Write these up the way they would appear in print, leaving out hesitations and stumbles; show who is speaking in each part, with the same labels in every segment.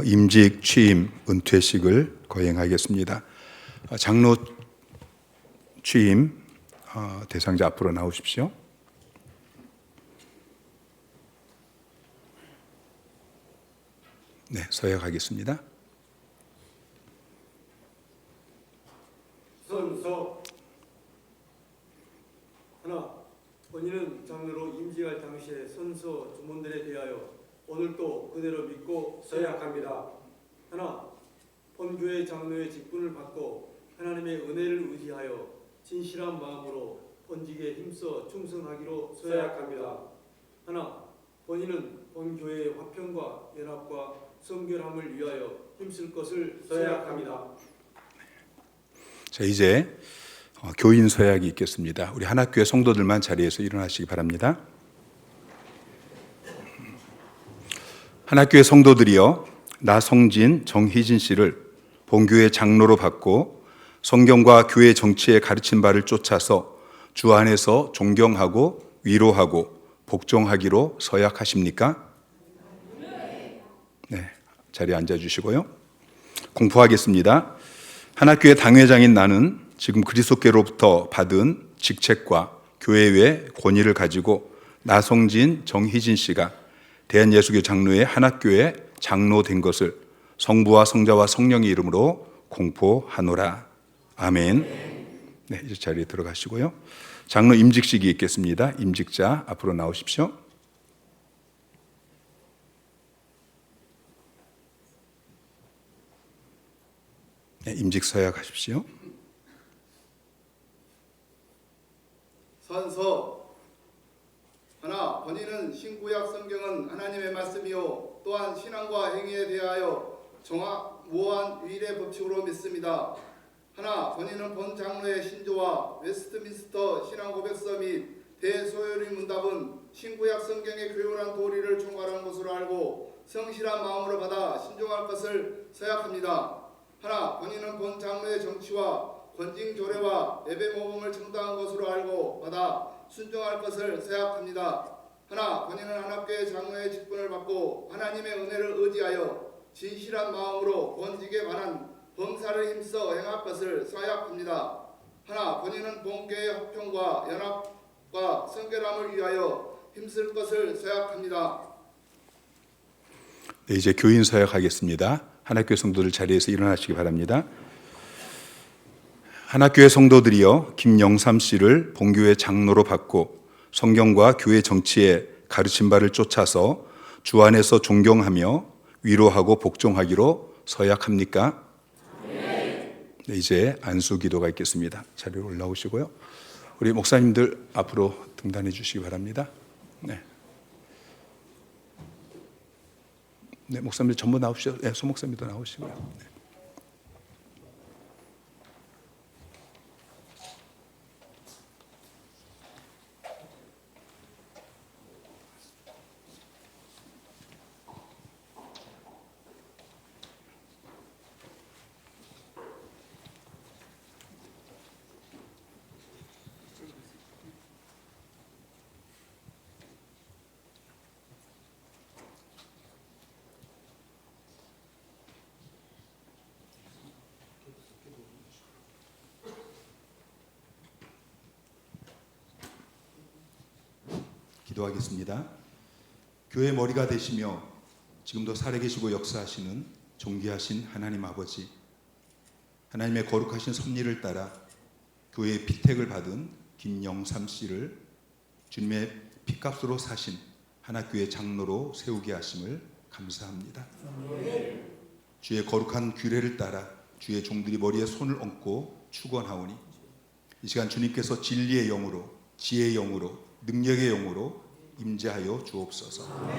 Speaker 1: 임직 취임 은퇴식을 거행하겠습니다. 장로 취임 대상자 앞으로 나오십시오. 네, 서약하겠습니다.
Speaker 2: 선서 하나, 본인은 장로로 임직할 당시의 선서 주문들에 대하여 오늘도 그대로 믿고 서약합니다. 하나, 본교회 장로의 직분을 받고 하나님의 은혜를 의지하여 진실한 마음으로 본직에 힘써 충성하기로 서약합니다. 하나, 본인은 본교회의 화평과 연합과 성결함을 위하여 힘쓸 것을 서약합니다.
Speaker 1: 자, 이제 교인 서약이 있겠습니다. 우리 한학교회 성도들만 자리에서 일어나시기 바랍니다. 한학교회 성도들이여, 나 성진 정희진 씨를 본교회 장로로 받고 성경과 교회 정치의 가르친 바를 쫓아서 주 안에서 존경하고 위로하고 복종하기로 서약하십니까? 네, 자리에 앉아주시고요. 공포하겠습니다. 한학교회 당회장인 나는 지금 그리스도께로부터 받은 직책과 교회의 권위를 가지고 나성진 정희진 씨가 대한예수교 장로의 한학교회 장로 된 것을 성부와 성자와 성령의 이름으로 공포하노라. 아멘. 네, 이제 자리에 들어가시고요. 장로 임직식이 있겠습니다. 임직자 앞으로 나오십시오. 네, 임직 서약하십시오.
Speaker 3: 선서 하나, 본인은 신구약 성경은 하나님의 말씀이요 또한 신앙과 행위에 대하여 정확무한 유일의 법칙으로 믿습니다. 하나, 본인은 본 장로의 신조와 웨스트민스터 신앙고백서 및 대소요리 문답은 신구약 성경의 교훈한 도리를 총괄한 것으로 알고 성실한 마음으로 받아 신종할 것을 서약합니다. 하나, 본인은 본 장로의 정치와 권징 조례와 예배 모범을 정당한 것으로 알고 받아 순종할 것을 서약합니다. 하나, 본인은 한학교회 장로의 직분을 받고 하나님의 은혜를 의지하여 진실한 마음으로 본직에 관한 범사를 힘써 행할 것을 서약합니다. 하나, 본인은 본교회의 화평과 연합과 성결함을 위하여 힘쓸 것을 서약합니다.
Speaker 1: 네, 이제 교인 서약하겠습니다. 한학교회 성도들 자리에서 일어나시기 바랍니다. 한학교회 성도들이여, 김영삼 씨를 본교회 장로로 받고 성경과 교회 정치의 가르친 바를 쫓아서 주 안에서 존경하며 위로하고 복종하기로 서약합니까? 네, 이제 안수 기도가 있겠습니다. 자리로 올라오시고요. 우리 목사님들 앞으로 등단해 주시기 바랍니다. 네, 네, 목사님들 전부 나오시죠. 네, 소목사님도 나오시고요. 네. 기도하겠습니다. 교회 머리가 되시며 지금도 살아계시고 역사하시는 존귀하신 하나님 아버지, 하나님의 거룩하신 섭리를 따라 교회의 피택을 받은 김영삼 씨를 주님의 피값으로 사신 한학교회 장로로 세우게 하심을 감사합니다. 주의 거룩한 규례를 따라 주의 종들이 머리에 손을 얹고 축원하오니 이 시간 주님께서 진리의 영으로, 지혜의 영으로, 능력의 영으로 임재하여 주옵소서.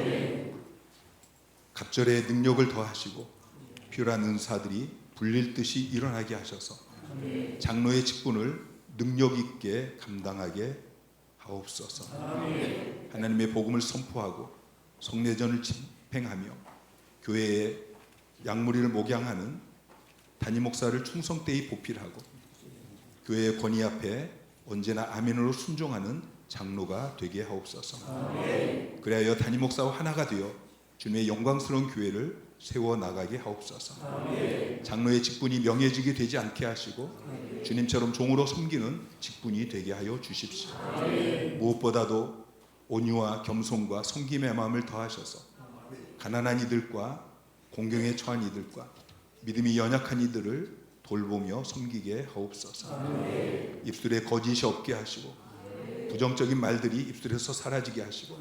Speaker 1: 갑절의 능력을 더하시고 필요한 은사들이 불릴 듯이 일어나게 하셔서 장로의 직분을 능력 있게 감당하게 하옵소서. 하나님의 복음을 선포하고 성례전을 집행하며 교회의 양무리를 목양하는 담임 목사를 충성되이 보필하고 교회의 권위 앞에 언제나 아멘으로 순종하는 장로가 되게 하옵소서. 그래야 담임 목사와 하나가 되어 주님의 영광스러운 교회를 세워나가게 하옵소서. 장로의 직분이 명예직이 되지 않게 하시고 주님처럼 종으로 섬기는 직분이 되게 하여 주십시오. 무엇보다도 온유와 겸손과 섬김의 마음을 더하셔서 가난한 이들과 공경에 처한 이들과 믿음이 연약한 이들을 돌보며 섬기게 하옵소서. 입술에 거짓이 없게 하시고 부정적인 말들이 입술에서 사라지게 하시고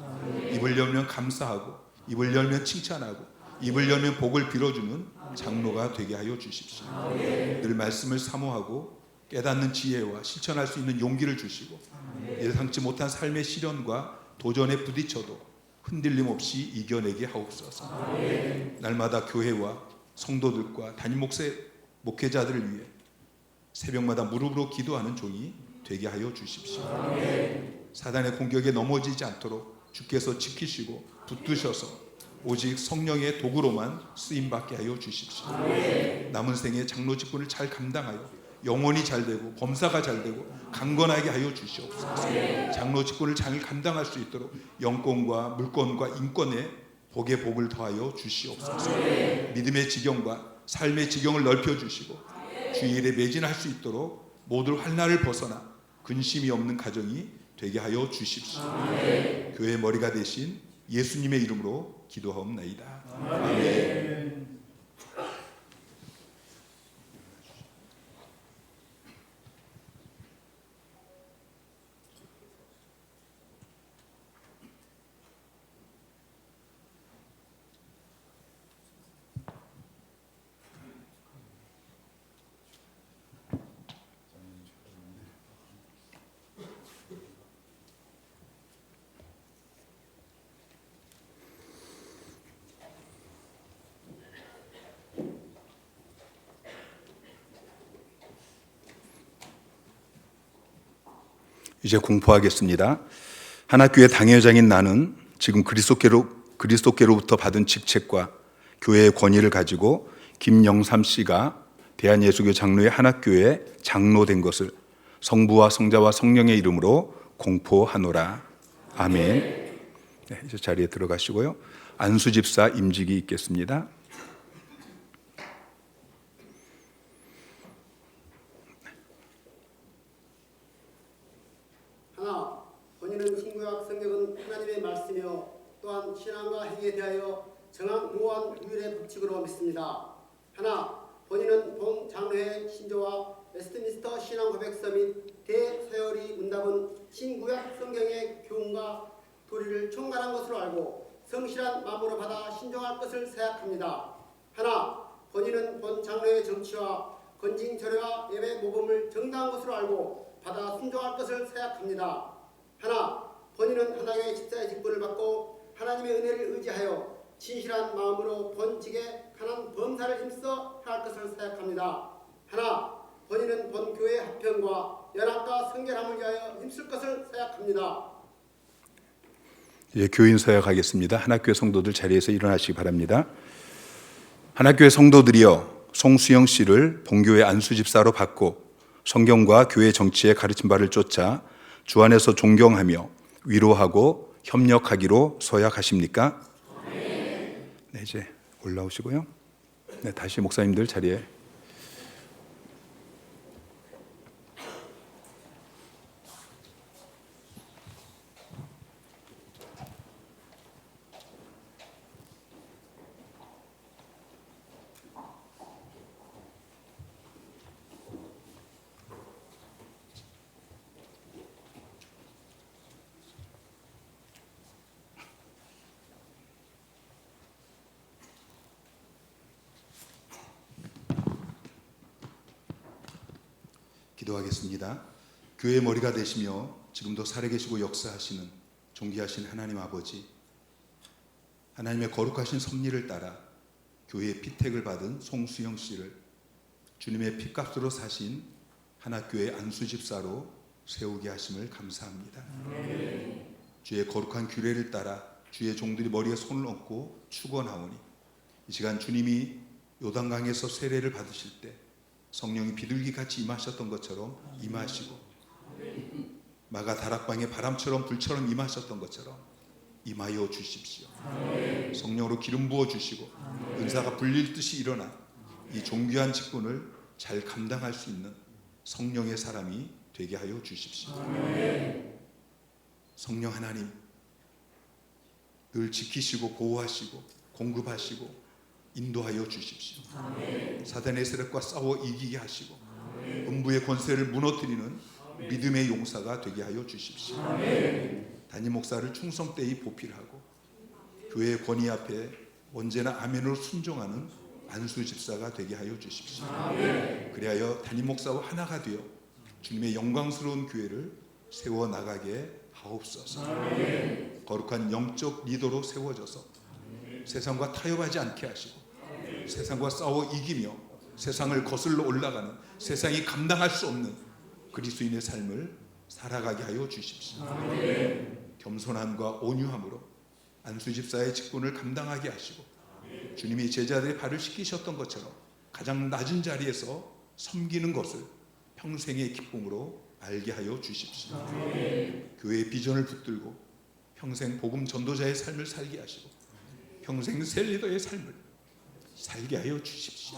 Speaker 1: 입을 열면 감사하고 입을 열면 칭찬하고 입을 열면 복을 빌어주는 장로가 되게 하여 주십시오. 늘 말씀을 사모하고 깨닫는 지혜와 실천할 수 있는 용기를 주시고 예상치 못한 삶의 시련과 도전에 부딪혀도 흔들림 없이 이겨내게 하옵소서. 날마다 교회와 성도들과 담임 목회자들을 위해 새벽마다 무릎으로 기도하는 종이 되게 하여 주십시오. 사단의 공격에 넘어지지 않도록 주께서 지키시고 붙드셔서 오직 성령의 도구로만 쓰임받게 하여 주십시오. 남은 생에 장로 직분을 잘 감당하여 영혼이 잘 되고 범사가 잘 되고 강건하게 하여 주시옵소서. 장로 직분을 잘 감당할 수 있도록 영권과 물권과 인권에 복의 복을 더하여 주시옵소서. 믿음의 지경과 삶의 지경을 넓혀주시고 주일에 매진할 수 있도록 모든 환난을 벗어나 근심이 없는 가정이 되게 하여 주십시오. 교회의 머리가 되신 예수님의 이름으로 기도하옵나이다. 아멘. 이제 공포하겠습니다. 하나교회 당회장인 나는 지금 그리스도께로부터 받은 직책과 교회의 권위를 가지고 김영삼 씨가 대한예수교 장로의 하나교회 장로된 것을 성부와 성자와 성령의 이름으로 공포하노라. 아멘. 네, 이제 자리에 들어가시고요. 안수집사 임직이 있겠습니다.
Speaker 4: 하나, 본인은 신구약 성경은 하나님의 말씀이요 또한 신앙과 행위에 대하여 정확무한 유일의 법칙으로 믿습니다. 하나, 본인은 본 장로회 신조와 웨스트민스터 신앙고백서 및 대서열이 문답은 신구약 성경의 교훈과 도리를 총괄한 것으로 알고 성실한 마음으로 받아 신종할 것을 생각합니다. 하나, 본인은 본 장로의 정치와 건징 절회와 예배 모범을 정당한 것으로 알고 받아 순종할 것을 생각합니다. 하나, 본인은 하나님의 집사의 직분을 받고 하나님의 은혜를 의지하여 진실한 마음으로 본직에 강한 범사를 힘써 행할 것을 생각합니다. 하나, 본인은 본 교회 합평과 연합과 성결함을 위하여 힘쓸 것을 생각합니다.
Speaker 1: 이제 교인 서약하겠습니다. 하나교회 성도들 자리에서 일어나시기 바랍니다. 하나교회 성도들이여, 송수영 씨를 본교회 안수집사로 받고 성경과 교회 정치의 가르친 바를 쫓아 주 안에서 존경하며 위로하고 협력하기로 서약하십니까? 네, 이제 올라오시고요. 네, 다시 목사님들 자리에. 기도하겠습니다. 교회의 머리가 되시며 지금도 살아계시고 역사하시는 존귀하신 하나님 아버지, 하나님의 거룩하신 섭리를 따라 교회의 피택을 받은 송수영 씨를 주님의 피값으로 사신 하나교회 안수집사로 세우게 하심을 감사합니다. 주의 거룩한 규례를 따라 주의 종들이 머리에 손을 얹고 축원하오니 이 시간 주님이 요단강에서 세례를 받으실 때 성령이 비둘기같이 임하셨던 것처럼 임하시고 마가 다락방에 바람처럼 불처럼 임하셨던 것처럼 임하여 주십시오. 성령으로 기름 부어 주시고 은사가 불릴 듯이 일어나 이 존귀한 직분을 잘 감당할 수 있는 성령의 사람이 되게 하여 주십시오. 성령 하나님, 늘 지키시고 보호하시고 공급하시고 인도하여 주십시오. 사단의 세력과 싸워 이기게 하시고 음부의 권세를 무너뜨리는 믿음의 용사가 되게 하여 주십시오. 담임 목사를 충성되이 보필하고 교회의 권위 앞에 언제나 아멘으로 순종하는 안수 집사가 되게 하여 주십시오. 그리하여 담임 목사와 하나가 되어 주님의 영광스러운 교회를 세워 나가게 하옵소서. 거룩한 영적 리더로 세워져서 세상과 타협하지 않게 하시고 세상과 싸워 이기며 세상을 거슬러 올라가는 세상이 감당할 수 없는 그리스도인의 삶을 살아가게 하여 주십시오. 겸손함과 온유함으로 안수집사의 직분을 감당하게 하시고 주님이 제자들의 발을 씻기셨던 것처럼 가장 낮은 자리에서 섬기는 것을 평생의 기쁨으로 알게 하여 주십시오. 교회의 비전을 붙들고 평생 복음 전도자의 삶을 살게 하시고 평생 셀리더의 삶을 살게 하여 주십시오.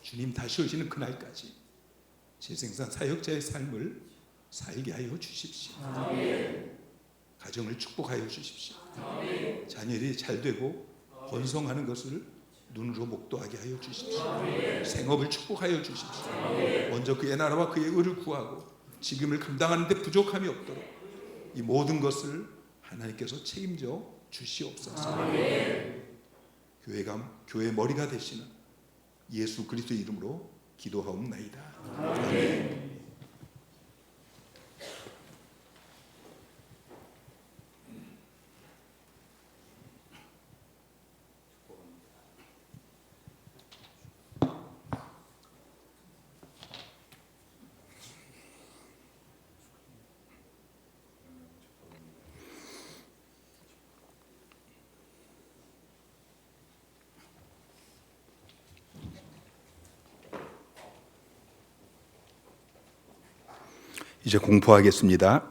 Speaker 1: 주님 다시 오시는 그날까지 재생산 사역자의 삶을 살게 하여 주십시오. 가정을 축복하여 주십시오. 자녀들이 잘 되고 번성하는 것을 눈으로 목도하게 하여 주십시오. 생업을 축복하여 주십시오. 먼저 그의 나라와 그의 의를 구하고 지금을 감당하는 데 부족함이 없도록 이 모든 것을 하나님께서 책임져 주시옵소서. 교회의 머리가 되시는 예수 그리스도의 이름으로 기도하옵나이다. 아멘. 이제 공포하겠습니다.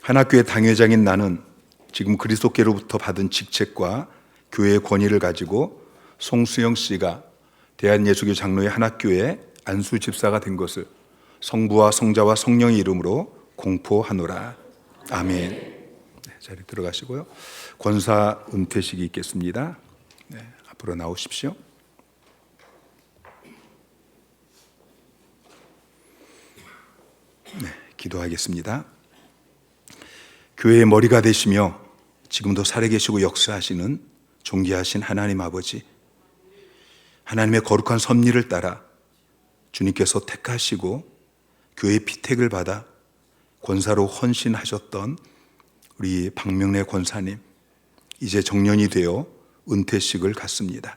Speaker 1: 한학교의 당회장인 나는 지금 그리스도께로부터 받은 직책과 교회의 권위를 가지고 송수영 씨가 대한예수교 장로의 한학교의 안수 집사가 된 것을 성부와 성자와 성령의 이름으로 공포하노라. 아멘. 네, 자리 들어가시고요. 권사 은퇴식이 있겠습니다. 네, 앞으로 나오십시오. 네, 기도하겠습니다. 교회의 머리가 되시며 지금도 살아계시고 역사하시는 존귀하신 하나님 아버지, 하나님의 거룩한 섭리를 따라 주님께서 택하시고 교회의 피택을 받아 권사로 헌신하셨던 우리 박명래 권사님, 이제 정년이 되어 은퇴식을 갖습니다.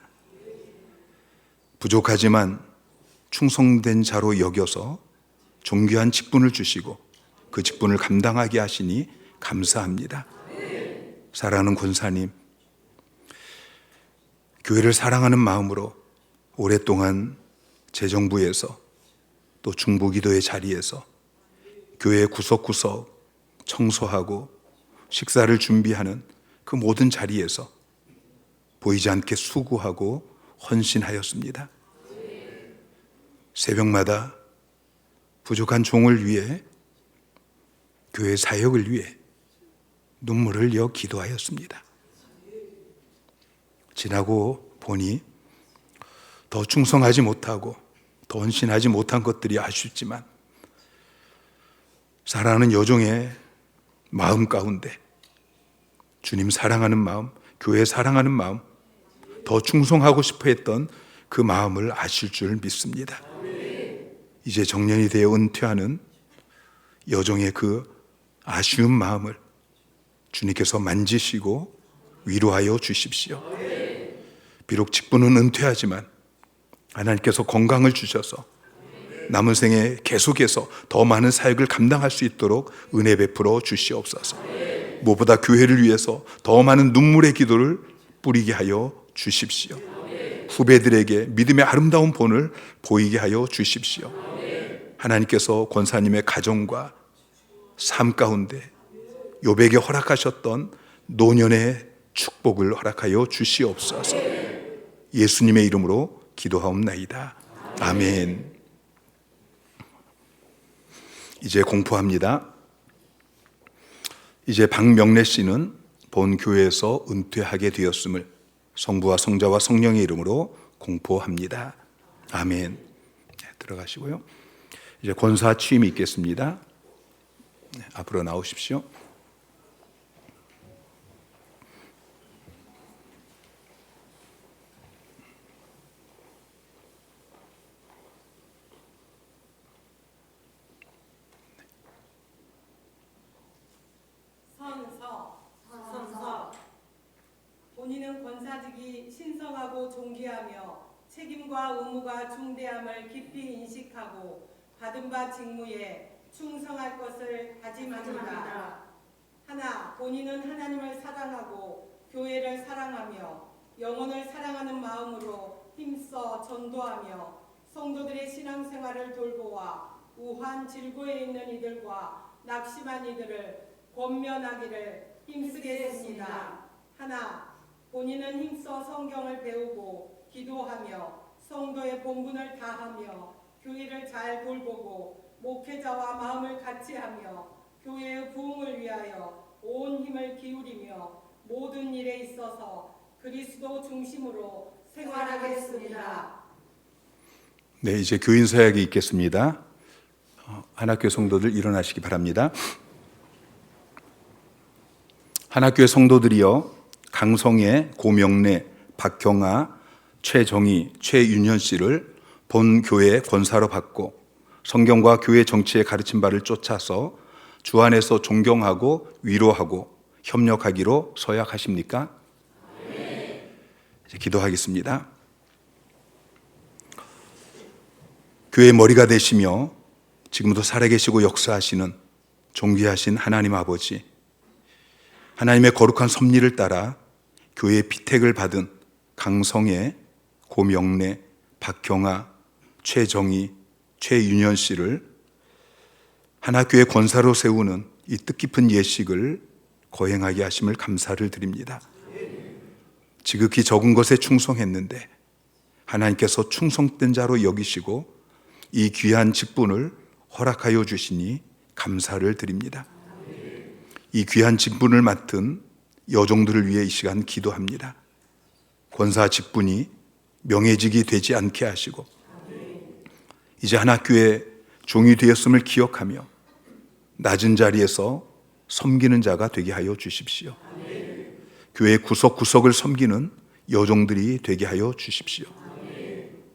Speaker 1: 부족하지만 충성된 자로 여겨서 존귀한 직분을 주시고 그 직분을 감당하게 하시니 감사합니다. 사랑하는 권사님, 교회를 사랑하는 마음으로 오랫동안 재정부에서 또 중보기도의 자리에서 교회 구석구석 청소하고 식사를 준비하는 그 모든 자리에서 보이지 않게 수고하고 헌신하였습니다. 새벽마다 부족한 종을 위해, 교회 사역을 위해 눈물을 흘려 기도하였습니다. 지나고 보니 더 충성하지 못하고 더 헌신하지 못한 것들이 아쉽지만 사랑하는 여종의 마음 가운데 주님 사랑하는 마음, 교회 사랑하는 마음, 더 충성하고 싶어 했던 그 마음을 아실 줄 믿습니다. 이제 정년이 되어 은퇴하는 여종의 그 아쉬운 마음을 주님께서 만지시고 위로하여 주십시오. 비록 직분은 은퇴하지만 하나님께서 건강을 주셔서 남은 생에 계속해서 더 많은 사역을 감당할 수 있도록 은혜 베풀어 주시옵소서. 무엇보다 교회를 위해서 더 많은 눈물의 기도를 뿌리게 하여 주십시오. 후배들에게 믿음의 아름다운 본을 보이게 하여 주십시오. 하나님께서 권사님의 가정과 삶 가운데 욥에게 허락하셨던 노년의 축복을 허락하여 주시옵소서. 예수님의 이름으로 기도하옵나이다. 아멘. 이제 공포합니다. 이제 박명래 씨는 본 교회에서 은퇴하게 되었음을 성부와 성자와 성령의 이름으로 공포합니다. 아멘. 들어가시고요. 이제 권사 취임이 있겠습니다. 앞으로 나오십시오.
Speaker 5: 선서. 본인은 권사직이 신성하고 존귀하며 책임과 의무가 중대함을 깊이 인식하고 받은 바 직무에 충성할 것을 다짐합니다. 하나, 본인은 하나님을 사랑하고 교회를 사랑하며 영혼을 사랑하는 마음으로 힘써 전도하며 성도들의 신앙생활을 돌보아 우한 질고에 있는 이들과 낙심한 이들을 권면하기를 힘쓰겠습니다. 하나, 본인은 힘써 성경을 배우고 기도하며 성도의 본분을 다하며 교회를 잘 돌보고 목회자와 마음을 같이하며 교회의 부흥을 위하여 온 힘을 기울이며 모든 일에 있어서 그리스도 중심으로 생활하겠습니다.
Speaker 1: 네, 이제 교인 서약이 있겠습니다. 한학교회 성도들 일어나시기 바랍니다. 한학교회 성도들이여, 강성애, 고명래, 박경아, 최정희, 최윤현 씨를 본 교회 권사로 받고 성경과 교회 정치의 가르친 바를 쫓아서 주 안에서 존경하고 위로하고 협력하기로 서약하십니까? 이제 기도하겠습니다. 교회의 머리가 되시며 지금도 살아계시고 역사하시는 존귀하신 하나님 아버지, 하나님의 거룩한 섭리를 따라 교회의 피택을 받은 강성애, 고명래, 박경아, 최정희, 최윤현 씨를 한학교의 권사로 세우는 이 뜻깊은 예식을 거행하게 하심을 감사를 드립니다. 지극히 적은 것에 충성했는데 하나님께서 충성된 자로 여기시고 이 귀한 직분을 허락하여 주시니 감사를 드립니다. 이 귀한 직분을 맡은 여종들을 위해 이 시간 기도합니다. 권사 직분이 명예직이 되지 않게 하시고 이제 한학교의 종이 되었음을 기억하며 낮은 자리에서 섬기는 자가 되게 하여 주십시오. 교회 구석구석을 섬기는 여종들이 되게 하여 주십시오.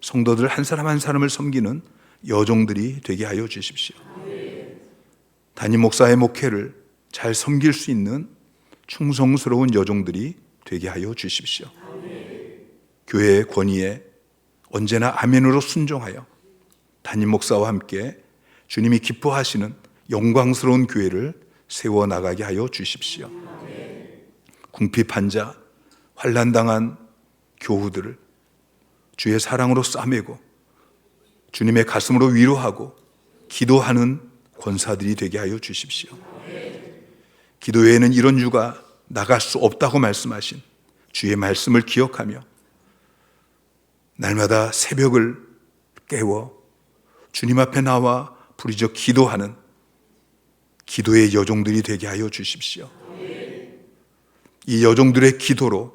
Speaker 1: 성도들 한 사람 한 사람을 섬기는 여종들이 되게 하여 주십시오. 담임 목사의 목회를 잘 섬길 수 있는 충성스러운 여종들이 되게 하여 주십시오. 교회의 권위에 언제나 아멘으로 순종하여 담임 목사와 함께 주님이 기뻐하시는 영광스러운 교회를 세워나가게 하여 주십시오. 궁핍한 자, 환난당한 교우들을 주의 사랑으로 싸매고 주님의 가슴으로 위로하고 기도하는 권사들이 되게 하여 주십시오. 기도 외에는 이런 유가 나갈 수 없다고 말씀하신 주의 말씀을 기억하며 날마다 새벽을 깨워 주님 앞에 나와 부르짖어 기도하는 기도의 여종들이 되게 하여 주십시오. 이 여종들의 기도로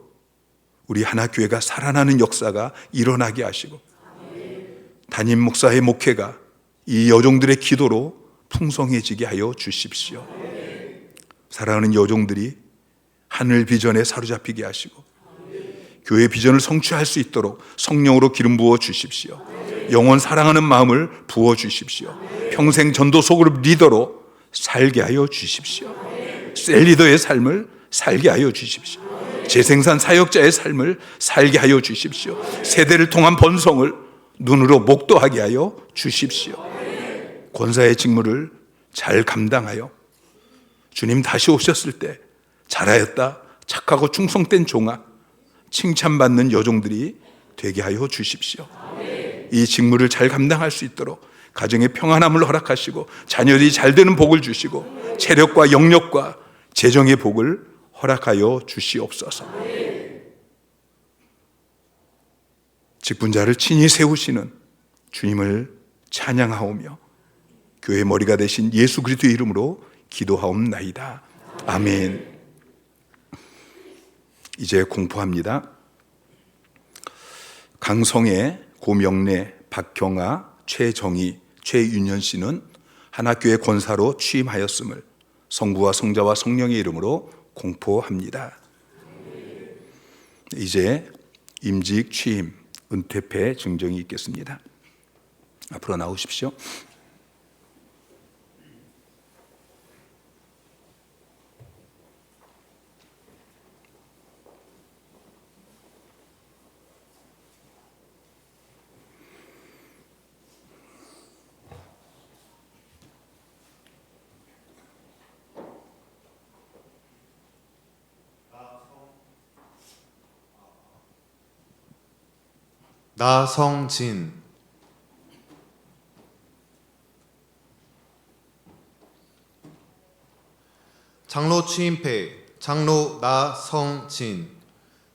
Speaker 1: 우리 한학교회가 살아나는 역사가 일어나게 하시고 담임 목사의 목회가 이 여종들의 기도로 풍성해지게 하여 주십시오. 사랑하는 여종들이 하늘 비전에 사로잡히게 하시고 교회 비전을 성취할 수 있도록 성령으로 기름 부어 주십시오. 영원 사랑하는 마음을 부어 주십시오. 평생 전도소 그룹 리더로 살게 하여 주십시오. 셀리더의 삶을 살게 하여 주십시오. 재생산 사역자의 삶을 살게 하여 주십시오. 세대를 통한 번성을 눈으로 목도하게 하여 주십시오. 권사의 직무를 잘 감당하여 주님 다시 오셨을 때 잘하였다, 착하고 충성된 종아, 칭찬받는 여종들이 되게 하여 주십시오. 이 직무를 잘 감당할 수 있도록 가정의 평안함을 허락하시고 자녀들이 잘 되는 복을 주시고 체력과 영력과 재정의 복을 허락하여 주시옵소서. 직분자를 친히 세우시는 주님을 찬양하오며 교회 머리가 되신 예수 그리스도의 이름으로 기도하옵나이다. 아멘. 이제 공포합니다. 강성애, 고명래, 박경아, 최정희, 최윤현 씨는 한학교의 권사로 취임하였음을 성부와 성자와 성령의 이름으로 공포합니다. 이제 임직 취임, 은퇴패 증정이 있겠습니다. 앞으로 나오십시오.
Speaker 6: 나성진, 장로 취임패 장로 나성진.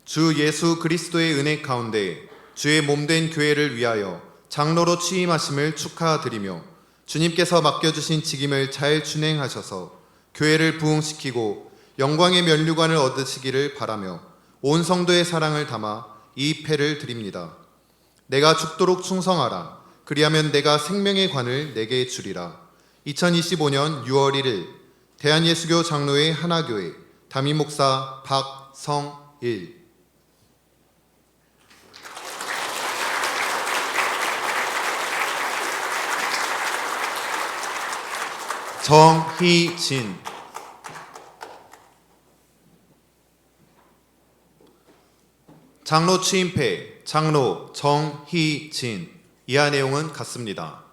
Speaker 6: 주 예수 그리스도의 은혜 가운데 주의 몸된 교회를 위하여 장로로 취임하심을 축하드리며 주님께서 맡겨주신 직임을 잘 준행하셔서 교회를 부흥시키고 영광의 면류관을 얻으시기를 바라며 온 성도의 사랑을 담아 이 패를 드립니다. 내가 죽도록 충성하라. 그리하면 내가 생명의 관을 내게 주리라. 2025년 6월 1일 대한예수교 장로회 하나교회 담임목사 박성일. 정희진, 장로 취임패 장로 정희진. 이하 내용은 같습니다.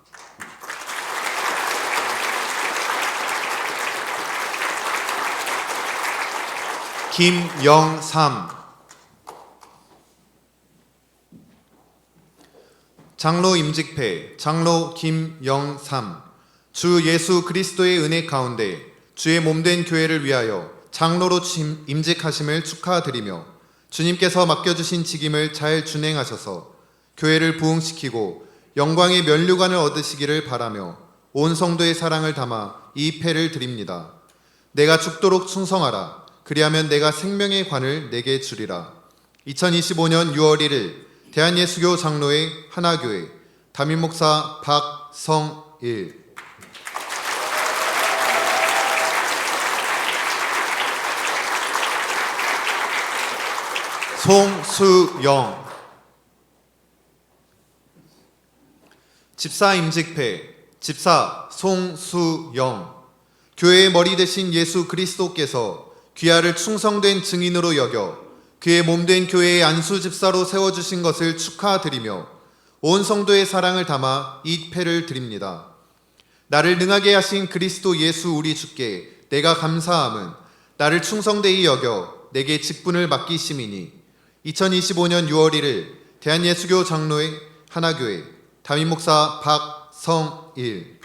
Speaker 6: 김영삼, 장로 임직패 장로 김영삼. 주 예수 그리스도의 은혜 가운데 주의 몸된 교회를 위하여 장로로 임직하심을 축하드리며 주님께서 맡겨주신 직임을 잘 준행하셔서 교회를 부흥시키고 영광의 면류관을 얻으시기를 바라며 온 성도의 사랑을 담아 이 패를 드립니다. 내가 죽도록 충성하라. 그리하면 내가 생명의 관을 내게 주리라. 2025년 6월 1일 대한예수교 장로회 하나교회 담임목사 박성일. 송수영, 집사 임직패 집사 송수영. 교회의 머리 되신 예수 그리스도께서 귀하를 충성된 증인으로 여겨 그의 몸된 교회의 안수 집사로 세워주신 것을 축하드리며 온 성도의 사랑을 담아 이 패를 드립니다. 나를 능하게 하신 그리스도 예수 우리 주께 내가 감사함은 나를 충성되이 여겨 내게 직분을 맡기심이니 2025년 6월 1일 대한예수교 장로회 하나교회 담임목사 박성일.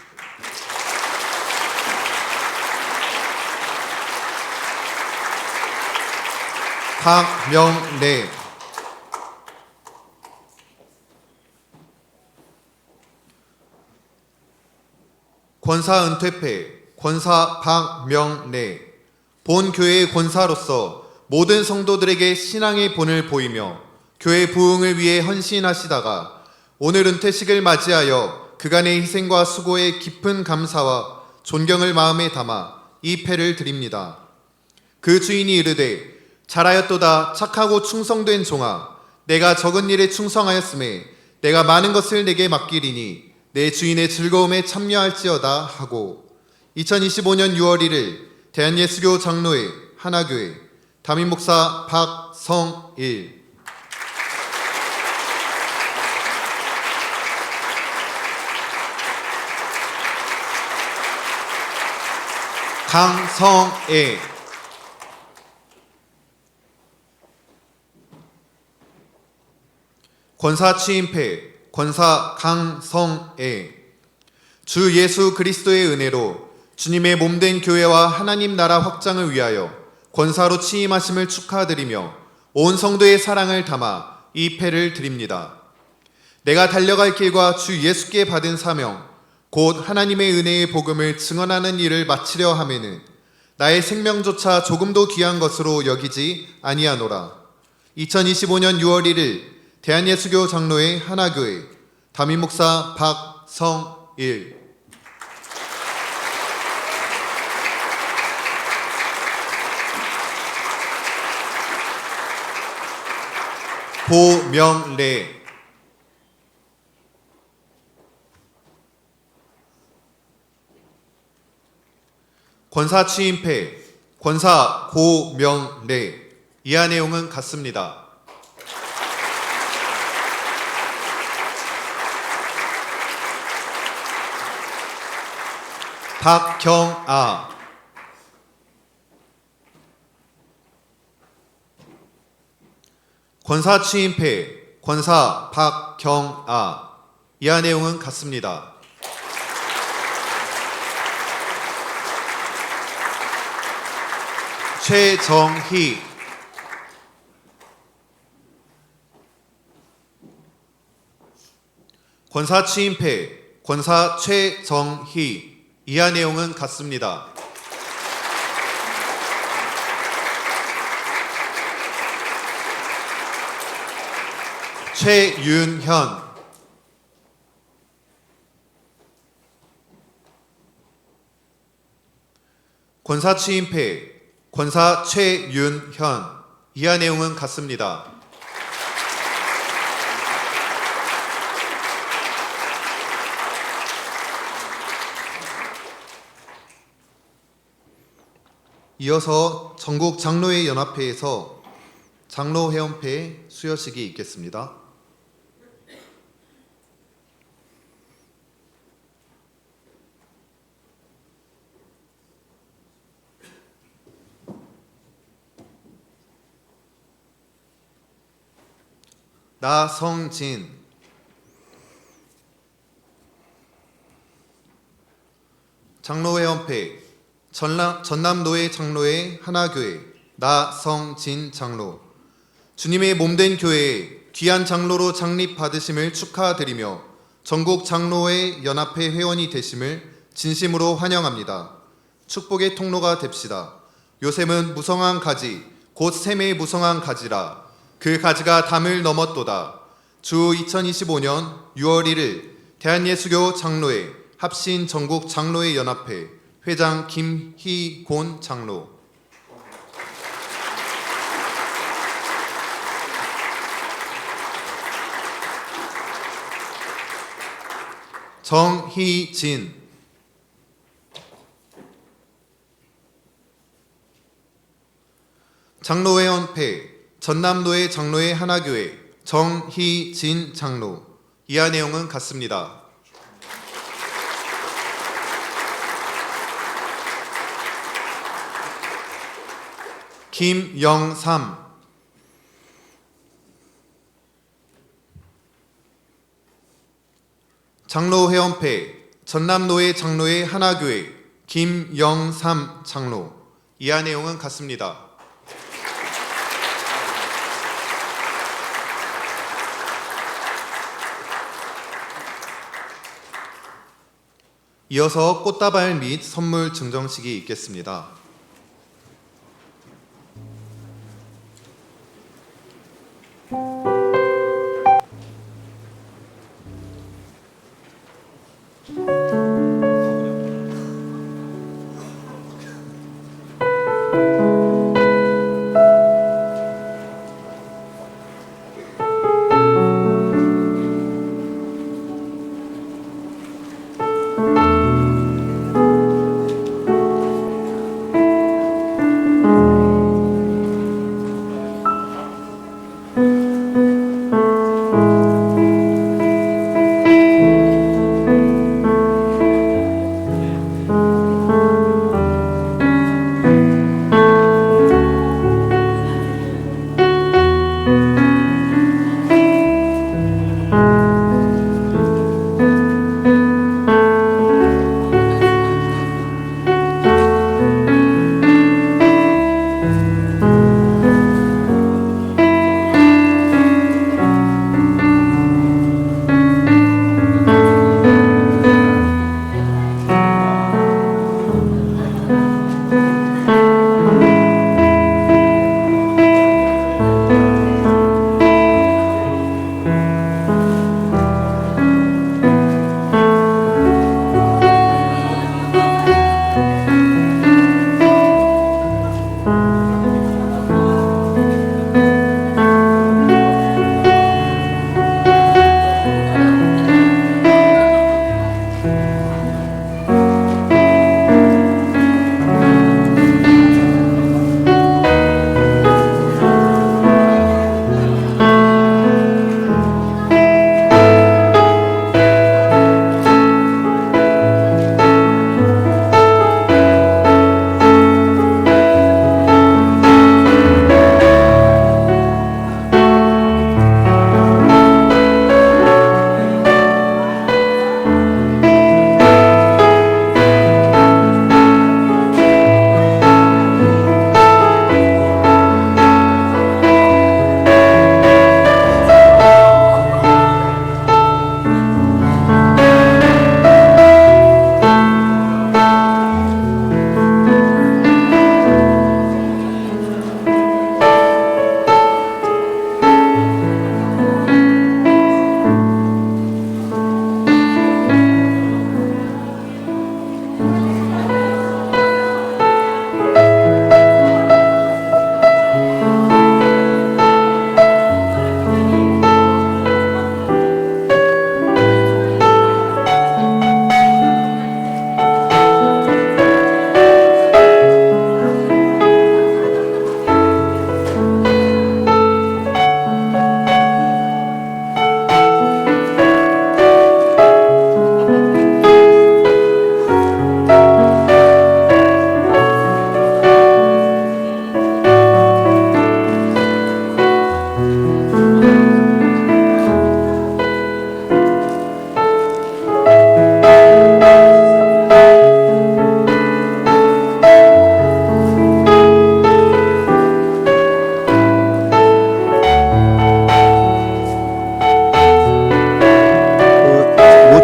Speaker 6: 박명래, 권사 은퇴패 권사 박명래. 본 교회의 권사로서 모든 성도들에게 신앙의 본을 보이며 교회 부흥을 위해 헌신하시다가 오늘 은퇴식을 맞이하여 그간의 희생과 수고에 깊은 감사와 존경을 마음에 담아 이 패를 드립니다. 그 주인이 이르되 잘하였도다 착하고 충성된 종아, 내가 적은 일에 충성하였음에 내가 많은 것을 내게 맡기리니 내 주인의 즐거움에 참여할지어다 하고 2025년 6월 1일 대한예수교 장로회 하나교회 담임목사 박성일. 강성애, 권사 취임패 권사 강성애. 주 예수 그리스도의 은혜로 주님의 몸된 교회와 하나님 나라 확장을 위하여 권사로 취임하심을 축하드리며 온 성도의 사랑을 담아 이 패를 드립니다. 내가 달려갈 길과 주 예수께 받은 사명, 곧 하나님의 은혜의 복음을 증언하는 일을 마치려 하매는 나의 생명조차 조금도 귀한 것으로 여기지 아니하노라. 2025년 6월 1일 대한예수교 장로회 하나교회 담임목사 박성일. 고명래. 권사 취임패 권사 고명래. 이하 내용은 같습니다. 박경아. 권사 취임패 권사 박경아. 이하 내용은 같습니다. 최정희. 권사 취임패 권사 최정희. 이하 내용은 같습니다. 최윤현. 권사 취임패 권사 최윤현. 이하 내용은 같습니다. 이어서 전국 장로회 연합회에서 장로 회원패 수여식이 있겠습니다. 나성진. 장로회원패 전남노회 장로회 하나교회 나성진 장로. 주님의 몸된 교회에 귀한 장로로 창립받으심을 축하드리며 전국 장로회 연합회 회원이 되심을 진심으로 환영합니다. 축복의 통로가 됩시다. 요셉은 무성한 가지 곧 샘의 무성한 가지라. 그 가지가 담을 넘었도다. 주 2025년 6월 1일 대한예수교 장로회 합신 전국 장로회 연합회 회장 김희곤 장로. 정희진. 장로회원패 전남노회 장로회 하나교회 정희진 장로. 이하 내용은 같습니다. 김영삼. 장로회원패 전남노회 장로회 하나교회 김영삼 장로. 이하 내용은 같습니다. 이어서 꽃다발 및 선물 증정식이 있겠습니다.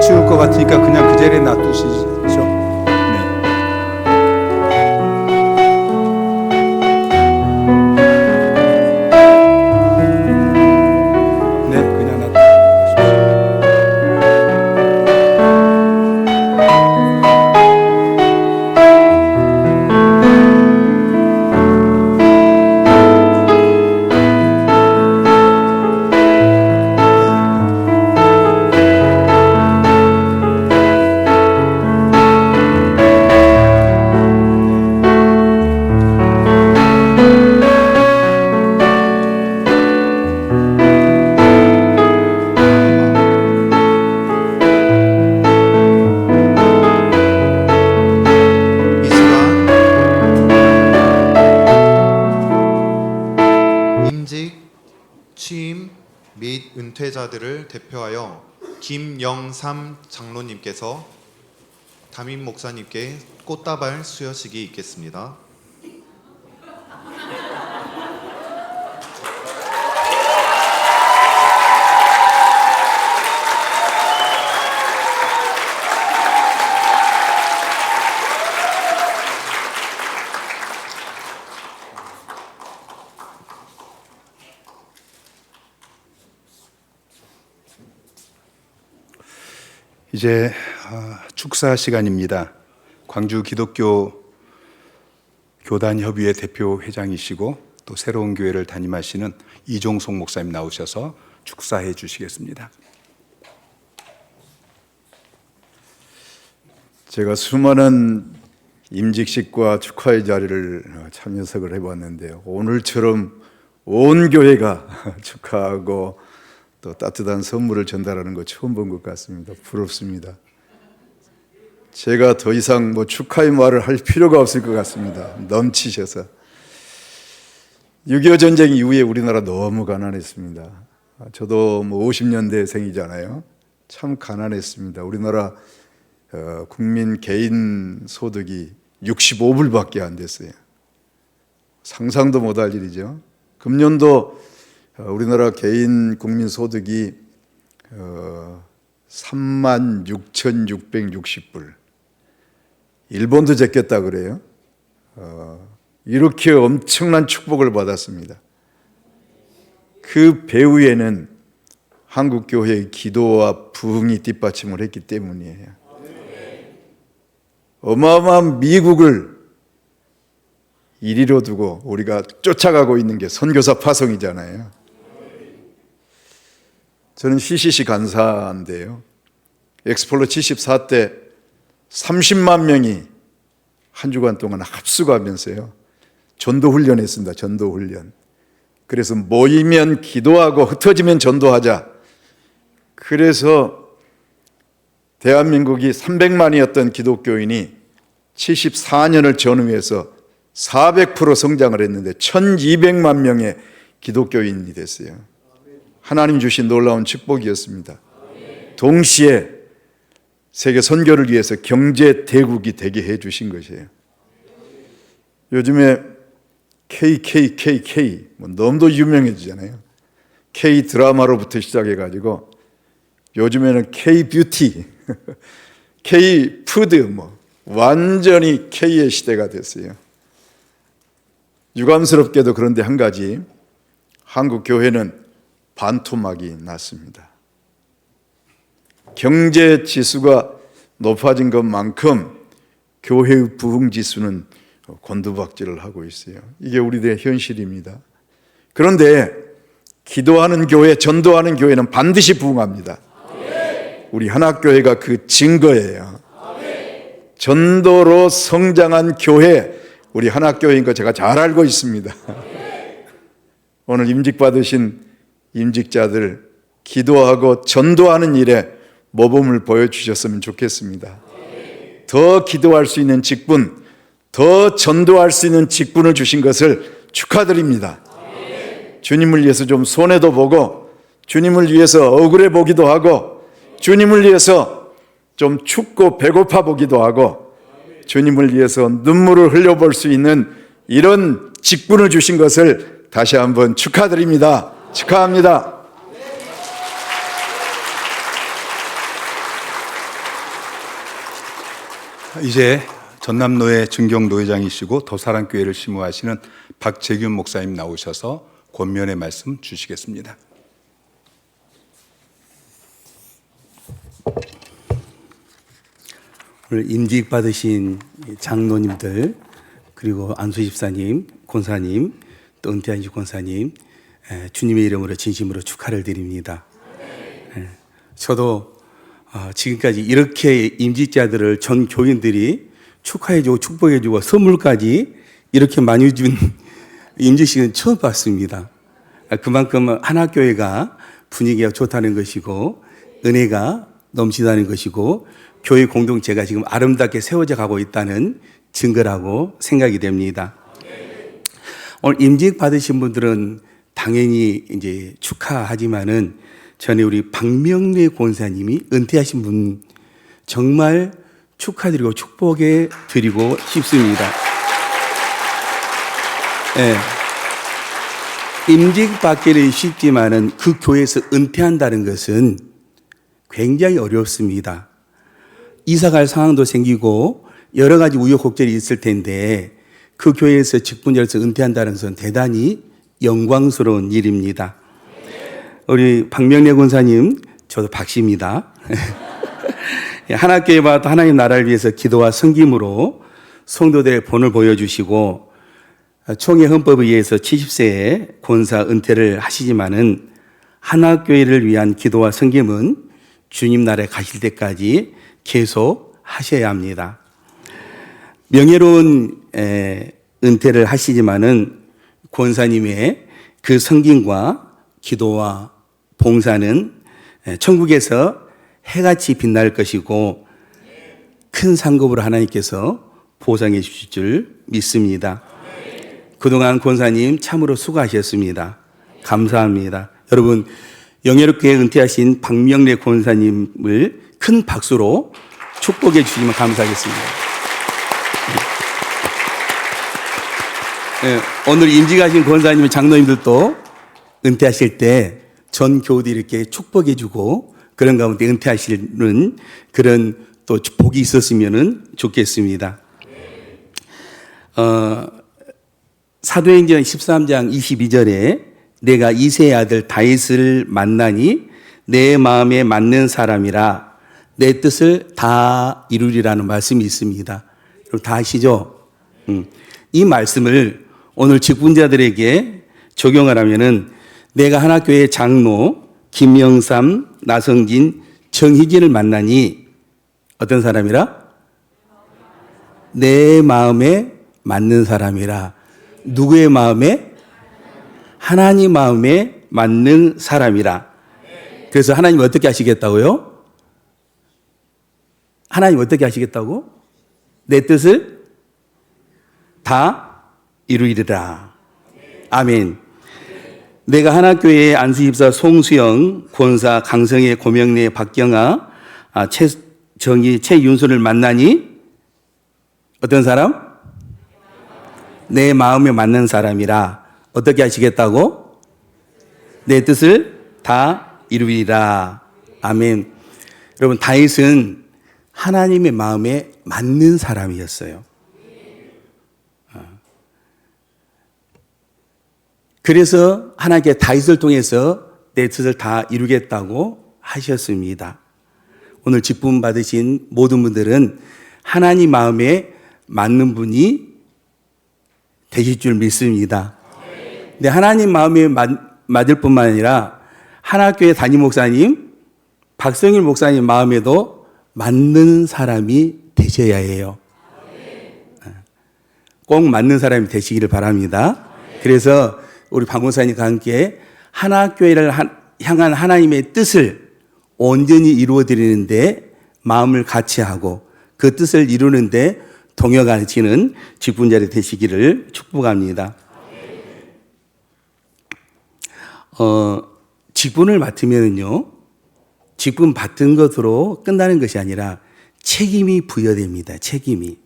Speaker 1: 아쉬울 것 같으니까 그냥 그 자리에 놔두시죠. 네. 네, 그냥 놔두십시오.
Speaker 6: 이 시간 임직, 취임 및 은퇴자들을 대표하여 김영삼 장로님께서 담임 목사님께 꽃다발 수여식이 있겠습니다.
Speaker 1: 이제 축사 시간입니다. 광주 기독교 교단협의회 대표 회장이시고 또 새로운 교회를 담임하시는 이종석 목사님 나오셔서 축사해 주시겠습니다.
Speaker 7: 제가 수많은 임직식과 축하의 자리를 참여석을 해봤는데요. 오늘처럼 온 교회가 축하하고 또 따뜻한 선물을 전달하는 거 처음 본 것 같습니다. 부럽습니다. 제가 더 이상 축하의 말을 할 필요가 없을 것 같습니다. 넘치셔서. 6.25 전쟁 이후에 우리나라 너무 가난했습니다. 저도 50년대생이잖아요. 참 가난했습니다. 우리나라 국민 개인 소득이 65불밖에 안 됐어요. 상상도 못할 일이죠. 금년도 우리나라 개인 국민 소득이 36,660불. 일본도 제꼈다 그래요. 이렇게 엄청난 축복을 받았습니다. 그 배후에는 한국 교회의 기도와 부흥이 뒷받침을 했기 때문이에요. 어마어마한 미국을 이리로 두고 우리가 쫓아가고 있는 게 선교사 파송이잖아요. 저는 CCC 간사인데요. 엑스폴로 74 때 30만 명이 한 주간 동안 합숙하면서요. 전도훈련 했습니다. 전도훈련. 그래서 모이면 기도하고 흩어지면 전도하자. 그래서 대한민국이 300만이었던 기독교인이 74년을 전후해서 400% 성장을 했는데 1200만 명의 기독교인이 됐어요. 하나님 주신 놀라운 축복이었습니다. 동시에 세계 선교를 위해서 경제 대국이 되게 해 주신 것이에요. 요즘에 KKKK 너무도 유명해지잖아요. K 드라마로부터 시작해가지고 요즘에는 K 뷰티, K 푸드 완전히 K의 시대가 됐어요. 유감스럽게도 그런데 한 가지, 한국 교회는 반토막이 났습니다. 경제 지수가 높아진 것만큼 교회의 부흥 지수는 곤두박질을 하고 있어요. 이게 우리들의 현실입니다. 그런데 기도하는 교회, 전도하는 교회는 반드시 부흥합니다. 우리 한학교회가 그 증거예요. 전도로 성장한 교회, 우리 한학교회인 거 제가 잘 알고 있습니다. 오늘 임직 받으신 임직자들 기도하고 전도하는 일에 모범을 보여주셨으면 좋겠습니다. 더 기도할 수 있는 직분, 더 전도할 수 있는 직분을 주신 것을 축하드립니다. 주님을 위해서 좀 손해도 보고, 주님을 위해서 억울해 보기도 하고, 주님을 위해서 좀 춥고 배고파 보기도 하고, 주님을 위해서 눈물을 흘려볼 수 있는 이런 직분을 주신 것을 다시 한번 축하드립니다. 축하합니다.
Speaker 1: 이제 전남노회 증경노회장이시고 더사랑교회를 심우하시는 박재균 목사님 나오셔서 권면의 말씀 주시겠습니다.
Speaker 8: 오늘 임직 받으신 장로님들, 그리고 안수 집사님, 권사님, 또 은퇴하신 권사님, 주님의 이름으로 진심으로 축하를 드립니다. 저도 지금까지 이렇게 임직자들을 전 교인들이 축하해주고 축복해주고 선물까지 이렇게 많이 준 임직식은 처음 봤습니다. 그만큼 하나교회가 분위기가 좋다는 것이고 은혜가 넘치다는 것이고 교회 공동체가 지금 아름답게 세워져 가고 있다는 증거라고 생각이 됩니다. 오늘 임직 받으신 분들은 당연히 이제 축하하지만은 전에 우리 박명래 권사님이 은퇴하신 분 정말 축하드리고 축복해 드리고 싶습니다. 임직 받기는 쉽지만은 그 교회에서 은퇴한다는 것은 굉장히 어렵습니다. 이사 갈 상황도 생기고 여러 가지 우여곡절이 있을 텐데 그 교회에서 직분자로서 은퇴한다는 것은 대단히 영광스러운 일입니다. 우리 박명래 권사님, 저도 박씨입니다. 하나교회와 또 하나님 나라를 위해서 기도와 섬김으로 성도들의 본을 보여주시고 총회 헌법에 의해서 70세에 권사 은퇴를 하시지만은 하나교회를 위한 기도와 섬김은 주님 나라에 가실 때까지 계속 하셔야 합니다. 명예로운 은퇴를 하시지만은 권사님의 그 섬김과 기도와 봉사는 천국에서 해같이 빛날 것이고 큰 상급으로 하나님께서 보상해 주실 줄 믿습니다. 그동안 권사님 참으로 수고하셨습니다. 감사합니다. 여러분, 영예롭게 은퇴하신 박명래 권사님을 큰 박수로 축복해 주시면 감사하겠습니다. 오늘 임직하신 권사님, 장로님들도 은퇴하실 때 전 교우들이 이렇게 축복해 주고 그런 가운데 은퇴하시는 그런 또 복이 있었으면 좋겠습니다. 사도행전 13장 22절에 내가 이새의 아들 다윗을 만나니 내 마음에 맞는 사람이라 내 뜻을 다 이루리라는 말씀이 있습니다. 여러분 다 아시죠? 이 말씀을 오늘 직분자들에게 적용을 하면은 내가 하나교회 장로 김영삼, 나성진, 정희진을 만나니 어떤 사람이라? 내 마음에 맞는 사람이라. 누구의 마음에? 하나님 마음에 맞는 사람이라. 그래서 하나님 어떻게 하시겠다고요? 하나님 어떻게 하시겠다고? 내 뜻을 다 이루리라. 아멘. 내가 하나교회의 안수집사 송수영, 권사 강성혜, 고명래, 박경아, 최정희, 최윤순을 만나니 어떤 사람? 내 마음에 맞는 사람이라. 어떻게 하시겠다고? 내 뜻을 다 이루리라. 아멘. 여러분, 다윗은 하나님의 마음에 맞는 사람이었어요. 그래서 하나님께 다윗을 통해서 내 뜻을 다 이루겠다고 하셨습니다. 오늘 직분 받으신 모든 분들은 하나님 마음에 맞는 분이 되실 줄 믿습니다. 근데 하나님 마음에 맞을 뿐만 아니라 하나교회 담임 목사님, 박성일 목사님 마음에도 맞는 사람이 되셔야 해요. 꼭 맞는 사람이 되시기를 바랍니다. 그래서 우리 박 목사님과 함께 하나교회를 향한 하나님의 뜻을 온전히 이루어드리는데 마음을 같이 하고 그 뜻을 이루는데 동역하시는 직분자들이 되시기를 축복합니다. 직분을 맡으면요, 직분 받은 것으로 끝나는 것이 아니라 책임이 부여됩니다. 책임이.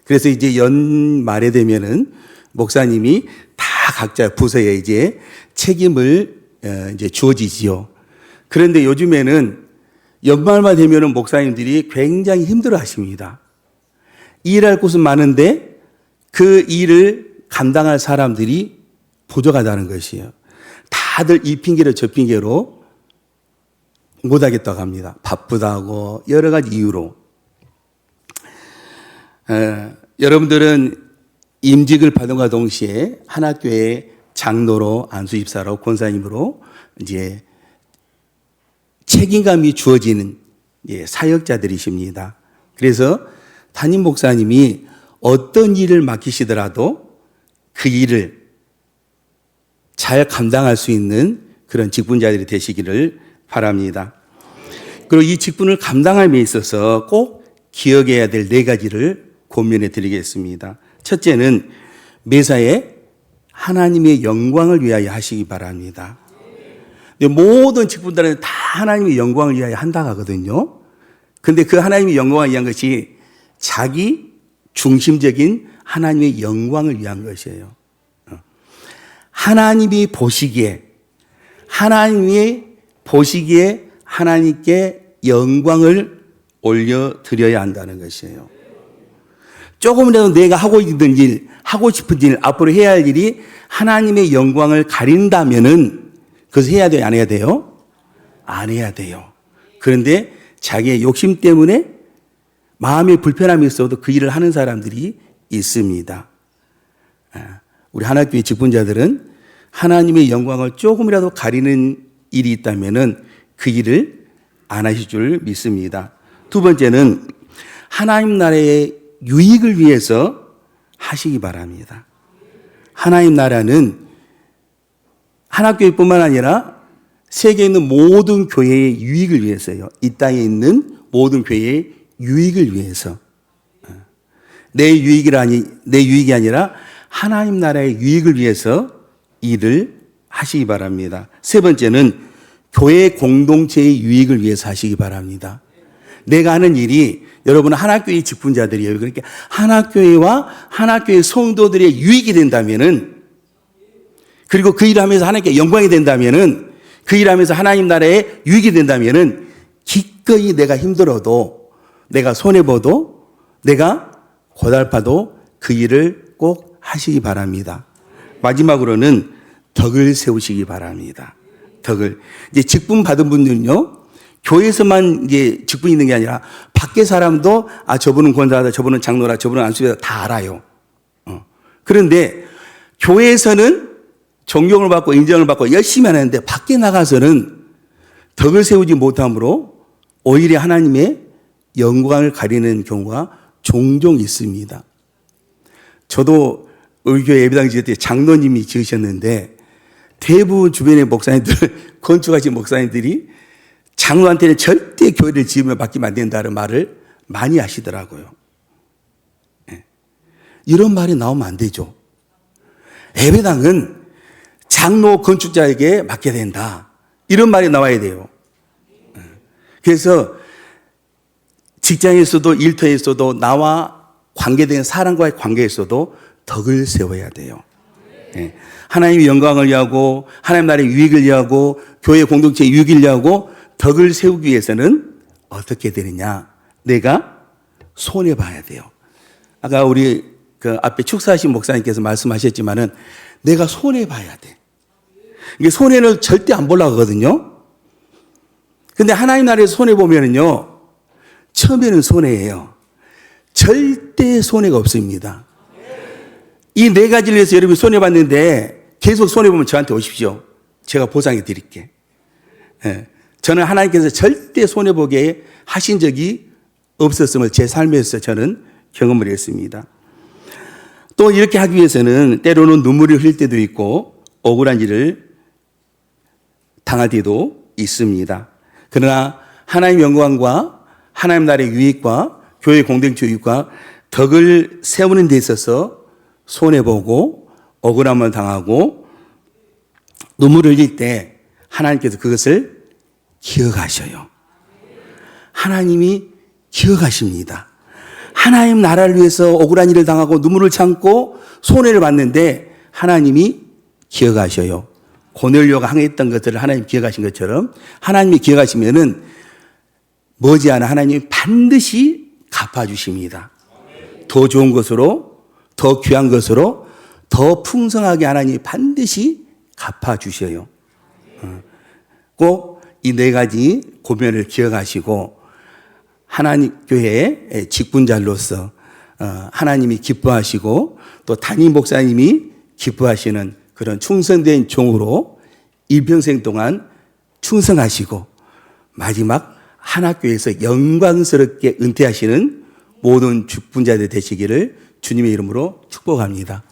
Speaker 8: 그래서 이제 연말에 되면은 목사님이 다 각자 부서에 이제 책임을 이제 주어지지요. 그런데 요즘에는 연말만 되면은 목사님들이 굉장히 힘들어 하십니다. 일할 곳은 많은데 그 일을 감당할 사람들이 부족하다는 것이에요. 다들 이 핑계로 저 핑계로 못하겠다고 합니다. 바쁘다고 여러 가지 이유로. 여러분들은 임직을 받은과 동시에 한 학교의 장로로, 안수집사로, 권사님으로 이제 책임감이 주어지는 사역자들이십니다. 그래서 담임 목사님이 어떤 일을 맡기시더라도 그 일을 잘 감당할 수 있는 그런 직분자들이 되시기를 바랍니다. 그리고 이 직분을 감당함에 있어서 꼭 기억해야 될 4가지를 권면해 드리겠습니다. 첫째는 매사에 하나님의 영광을 위하여 하시기 바랍니다. 모든 직분들은 다 하나님의 영광을 위하여 한다 하거든요. 근데 그 하나님의 영광을 위한 것이 자기 중심적인 하나님의 영광을 위한 것이에요. 하나님이 보시기에 하나님께 영광을 올려드려야 한다는 것이에요. 조금이라도 내가 하고 있는 일, 하고 싶은 일, 앞으로 해야 할 일이 하나님의 영광을 가린다면은 그것을 해야 돼요? 안 해야 돼요? 안 해야 돼요. 그런데 자기의 욕심 때문에 마음의 불편함이 있어도 그 일을 하는 사람들이 있습니다. 우리 하나교회 직분자들은 하나님의 영광을 조금이라도 가리는 일이 있다면은 그 일을 안 하실 줄 믿습니다. 두 번째는 하나님 나라의 유익을 위해서 하시기 바랍니다. 하나님 나라는 하나교회뿐만 아니라 세계에 있는 모든 교회의 유익을 위해서요. 이 땅에 있는 모든 교회의 유익을 위해서. 내 유익이 아니라 하나님 나라의 유익을 위해서 일을 하시기 바랍니다. 세 번째는 교회 공동체의 유익을 위해서 하시기 바랍니다. 내가 하는 일이 여러분 하나교회 직분자들이에요. 그러니까 하나교회와 하나교회 성도들의 유익이 된다면은, 그리고 그 일을 하면서 하나님께 영광이 된다면은, 그 일을 하면서 하나님 나라의 유익이 된다면은 기꺼이 내가 힘들어도, 내가 손해봐도, 내가 고달파도 그 일을 꼭 하시기 바랍니다. 마지막으로는 덕을 세우시기 바랍니다. 덕을. 이제 직분 받은 분들은요, 교회에서만 이제 직분이 있는 게 아니라 밖에 사람도 저분은 권사다, 저분은 장로라, 저분은 안수배다 다 알아요. 그런데 교회에서는 존경을 받고 인정을 받고 열심히 하는데 밖에 나가서는 덕을 세우지 못함으로 오히려 하나님의 영광을 가리는 경우가 종종 있습니다. 저도 우리 교회 예배당 지을 때 장로님이 지으셨는데 대부분 주변의 목사님들, 건축하신 목사님들이 장로한테는 절대 교회를 지으면 맡기면 안 된다는 말을 많이 하시더라고요. 이런 말이 나오면 안 되죠. 예배당은 장로 건축자에게 맡겨야 된다. 이런 말이 나와야 돼요. 그래서 직장에서도 일터에서도 나와 관계된 사람과의 관계에서도 덕을 세워야 돼요. 하나님의 영광을 위하고 하나님 나라의 유익을 위하고 교회 공동체의 유익을 위하고 덕을 세우기 위해서는 어떻게 되느냐? 내가 손해봐야 돼요. 아까 우리 그 앞에 축사하신 목사님께서 말씀하셨지만은 내가 손해봐야 돼. 이게 손해를 절대 안 보려고 하거든요. 근데 하나님 나라에서 손해보면은요, 처음에는 손해예요. 절대 손해가 없습니다. 이 4가지를 위해서 여러분이 손해봤는데 계속 손해보면 저한테 오십시오. 제가 보상해 드릴게. 저는 하나님께서 절대 손해보게 하신 적이 없었음을 제 삶에서 저는 경험을 했습니다. 또 이렇게 하기 위해서는 때로는 눈물을 흘릴 때도 있고 억울한 일을 당할 때도 있습니다. 그러나 하나님의 영광과 하나님 나라의 유익과 교회 공동체 유익과 덕을 세우는 데 있어서 손해보고 억울함을 당하고 눈물을 흘릴 때 하나님께서 그것을 기억하셔요. 하나님이 기억하십니다. 하나님 나라를 위해서 억울한 일을 당하고 눈물을 참고 손해를 봤는데 하나님이 기억하셔요. 고넬료가 항해했던 것들을 하나님 기억하신 것처럼 하나님이 기억하시면은 머지않아 하나님이 반드시 갚아주십니다. 더 좋은 것으로, 더 귀한 것으로, 더 풍성하게 하나님이 반드시 갚아주셔요. 꼭 이 네 가지 고면을 기억하시고 하나님 교회의 직분자로서 하나님이 기뻐하시고 또 담임 목사님이 기뻐하시는 그런 충성된 종으로 일평생 동안 충성하시고 마지막 한학교에서 영광스럽게 은퇴하시는 모든 직분자들 되시기를 주님의 이름으로 축복합니다.